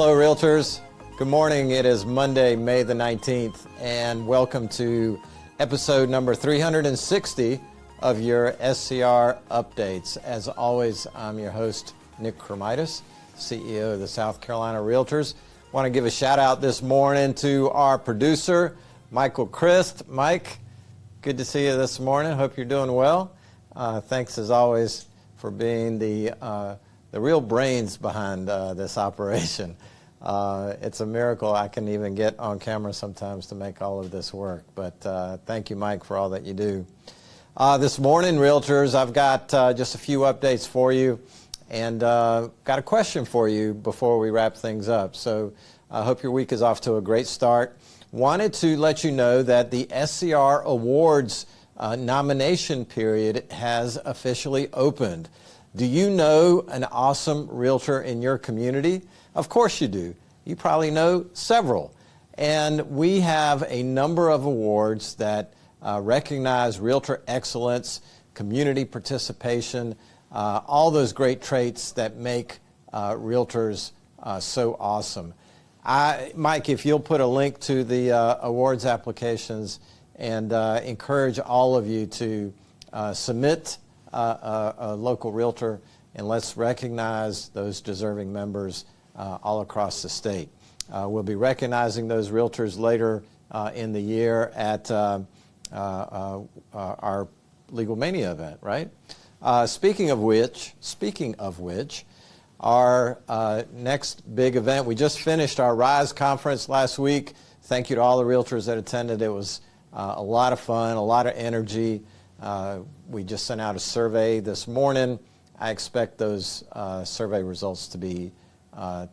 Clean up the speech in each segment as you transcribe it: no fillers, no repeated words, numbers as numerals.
Hello, Realtors. Good morning. It is Monday, May the 19th, and welcome to episode number 360 of your SCR Updates. As always, I'm your host, Nick Kremydas, CEO of the South Carolina Realtors. I want to give a shout out this morning to our producer, Michael Christ. Mike, good to see you this morning. Hope you're doing well. Thanks as always for being the real brains behind this operation. It's a miracle I can even get on camera sometimes to make all of this work. But thank you, Mike, for all that you do. This morning, Realtors, I've got just a few updates for you and got a question for you before we wrap things up. So I hope your week is off to a great start. Wanted to let you know that the SCR Awards nomination period has officially opened. Do you know an awesome realtor in your community? Of course you do. You probably know several. And we have a number of awards that recognize realtor excellence, community participation, all those great traits that make realtors so awesome. Mike, if you'll put a link to the awards applications and encourage all of you to submit a local realtor, and let's recognize those deserving members all across the state. We'll be recognizing those realtors later in the year at our Legal Mania event, right? Speaking of which, our next big event, we just finished our RISE conference last week. Thank you to all the realtors that attended. It was a lot of fun, a lot of energy. We just sent out a survey this morning. I expect those survey results to be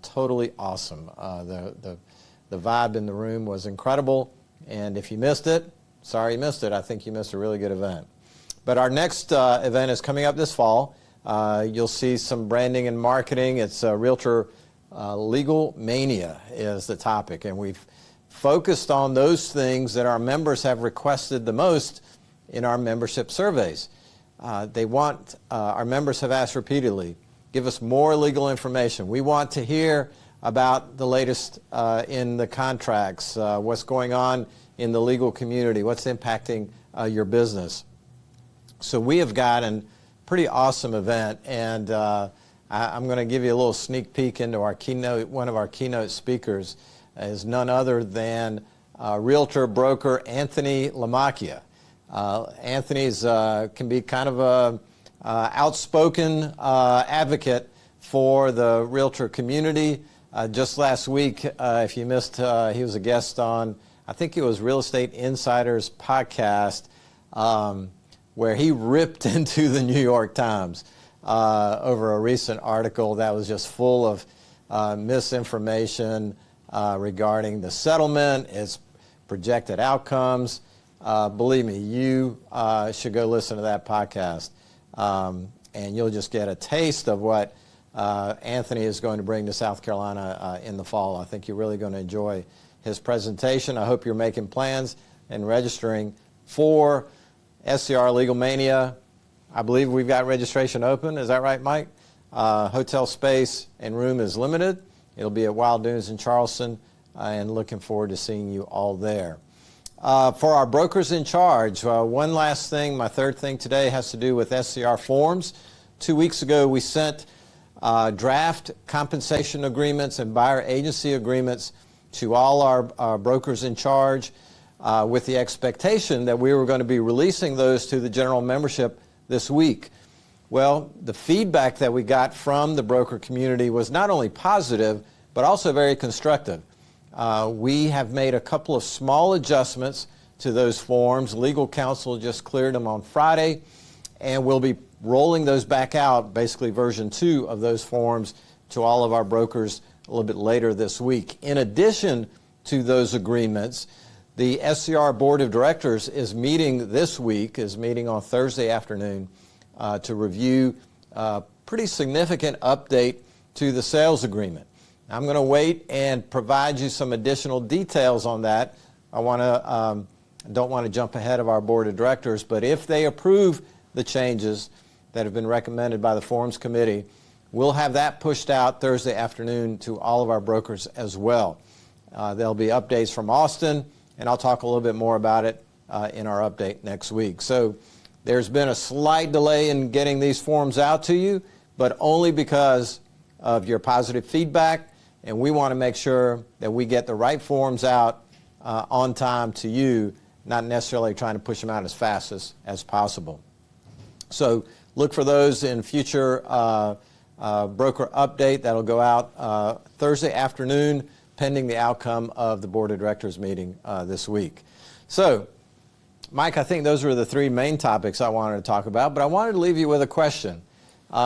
totally awesome. The vibe in the room was incredible, and if you missed it, sorry you missed it. I think you missed a really good event. But our next event is coming up this fall. You'll see some branding and marketing. It's Realtor Legal Mania is the topic, and we've focused on those things that our members have requested the most in our membership surveys. Our members have asked repeatedly, give us more legal information. We want to hear about the latest in the contracts, what's going on in the legal community, what's impacting your business. So we have got a pretty awesome event, and I'm going to give you a little sneak peek into our keynote. One of our keynote speakers is none other than realtor broker Anthony Lamacchia. Anthony's can be kind of a outspoken advocate for the realtor community. Just last week, if you missed, he was a guest on, I think it was Real Estate Insider's podcast, where he ripped into the New York Times over a recent article that was just full of misinformation regarding the settlement, its projected outcomes. Believe me, you should go listen to that podcast, and you'll just get a taste of what Anthony is going to bring to South Carolina in the fall. I think you're really going to enjoy his presentation. I hope you're making plans and registering for SCR Legal Mania. I believe we've got registration open. Is that right, Mike? Hotel space and room is limited. It'll be at Wild Dunes in Charleston, and looking forward to seeing you all there. For our brokers in charge, one last thing, my third thing today has to do with SCR forms. 2 weeks ago, we sent draft compensation agreements and buyer agency agreements to all our brokers in charge with the expectation that we were going to be releasing those to the general membership this week. Well, the feedback that we got from the broker community was not only positive, but also very constructive. We have made a couple of small adjustments to those forms. Legal counsel just cleared them on Friday, and we'll be rolling those back out, basically version 2 of those forms, to all of our brokers a little bit later this week. In addition to those agreements, the SCR Board of Directors is meeting this week, is meeting on Thursday afternoon to review a pretty significant update to the sales agreement. I'm going to wait and provide you some additional details on that. I don't want to jump ahead of our Board of Directors, but if they approve the changes that have been recommended by the Forms Committee, we'll have that pushed out Thursday afternoon to all of our brokers as well. There'll be updates from Austin, and I'll talk a little bit more about it in our update next week. So there's been a slight delay in getting these forms out to you, but only because of your positive feedback, and we want to make sure that we get the right forms out on time to you, not necessarily trying to push them out as fast as possible. So look for those in future broker update. That'll go out Thursday afternoon, pending the outcome of the Board of Directors meeting this week. So, Mike, I think those were the three main topics I wanted to talk about, but I wanted to leave you with a question.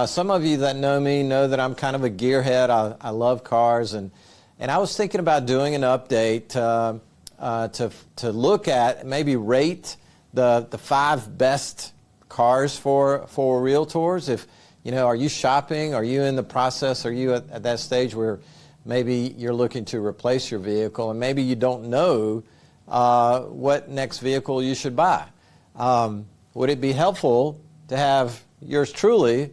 Some of you that know me know that I'm kind of a gearhead. I love cars, and I was thinking about doing an update to look at, maybe rate the 5 best cars for realtors. If, you know, are you shopping? Are you in the process? Are you at that stage where maybe you're looking to replace your vehicle, and maybe you don't know what next vehicle you should buy? Would it be helpful to have yours truly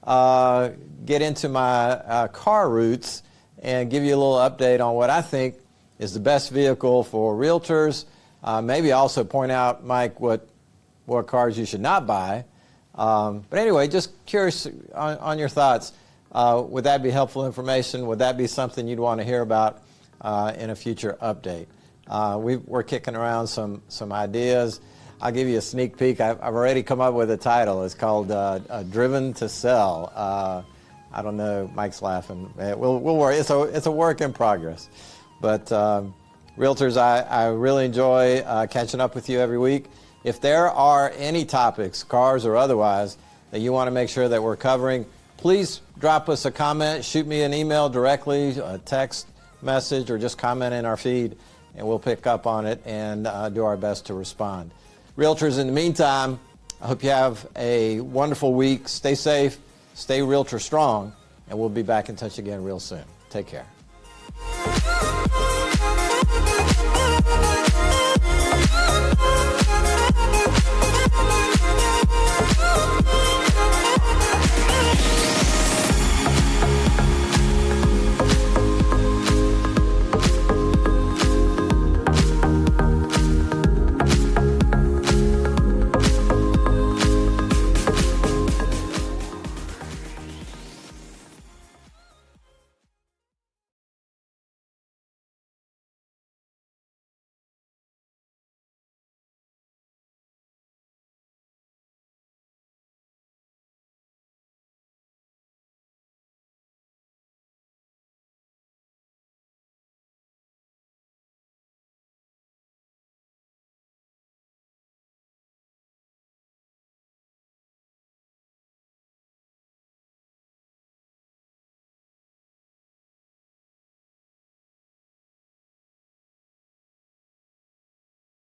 get into my car roots and give you a little update on what I think is the best vehicle for realtors? Maybe also point out, Mike, what cars you should not buy. But anyway, just curious on your thoughts. Would that be helpful information? Would that be something you'd want to hear about in a future update? We're kicking around some ideas. I'll give you a sneak peek. I've already come up with a title. It's called Driven to Sell. I don't know. Mike's laughing. We'll work. It's a work in progress. But realtors, I really enjoy catching up with you every week. If there are any topics, cars or otherwise, that you want to make sure that we're covering, please drop us a comment, shoot me an email directly, a text message, or just comment in our feed, and we'll pick up on it and do our best to respond. Realtors, in the meantime, I hope you have a wonderful week. Stay safe, stay realtor strong, and we'll be back in touch again real soon. Take care.